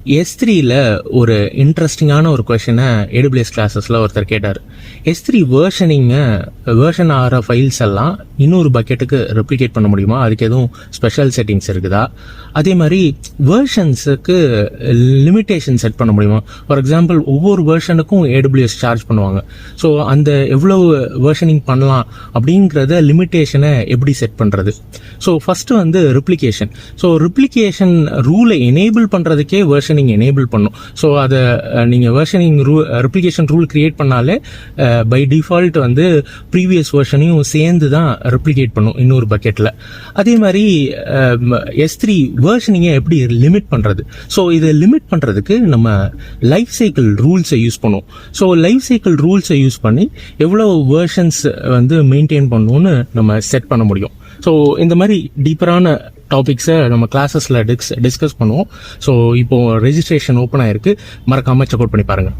S3ல ஒரு இன்ட்ரெஸ்டிங்கான ஒரு கொஷனை AWS கிளாஸஸில் ஒருத்தர் கேட்டார். S3 வேர்ஷன் ஆகிற ஃபைல்ஸ் எல்லாம் இன்னொரு பக்கெட்டுக்கு ரெப்ளிகேட் பண்ண முடியுமா, அதுக்கு எதுவும் ஸ்பெஷல் செட்டிங்ஸ் இருக்குதா, அதே மாதிரி வேர்ஷன்ஸுக்கு லிமிட்டேஷன் செட் பண்ண முடியுமா. ஃபார் எக்ஸாம்பிள் ஒவ்வொரு வேர்ஷனுக்கும் AWS சார்ஜ் பண்ணுவாங்க. ஸோ அந்த எவ்வளவு வேர்ஷனிங் பண்ணலாம் அப்படிங்கிறத லிமிட்டேஷனை எப்படி செட் பண்ணுறது. ஸோ ஃபஸ்ட்டு வந்து ரிப்ளிகேஷன். ஸோ ரிப்ளிகேஷன் ரூலை எனேபிள் பண்ணுறதுக்கே வேர்ஷனிங் எனேபிள் பண்ணும். ஸோ அதை நீங்கள் வேர்ஷனிங் ரெப்ளிகேஷன் ரூல் கிரியேட் பண்ணாலே பை டிஃபால்ட் வந்து ப்ரீவியஸ் வேர்ஷனையும் சேர்ந்து தான் ரெப்ளிகேட் பண்ணும் இன்னொரு பக்கெட்டில். அதே மாதிரி S3 வேர்ஷனிங்கை எப்படி லிமிட் பண்ணுறது. ஸோ இதை லிமிட் பண்ணுறதுக்கு நம்ம லைஃப் சைக்கிள் ரூல்ஸை யூஸ் பண்ணுவோம். ஸோ லைஃப் சைக்கிள் ரூல்ஸை யூஸ் பண்ணி எவ்வளோ வேர்ஷன்ஸ் வந்து மெயின்டைன் பண்ணணும்னு நம்ம செட் பண்ண முடியும். ஸோ இந்த மாதிரி டீப்பரான டாபிக்ஸை நம்ம கிளாஸஸில் டிஸ்கஸ் பண்ணுவோம். ஸோ இப்போ ரெஜிஸ்ட்ரேஷன் ஓப்பன் ஆயிருக்கு, மறக்காமல் செக் அவுட் பண்ணி பாருங்கள்.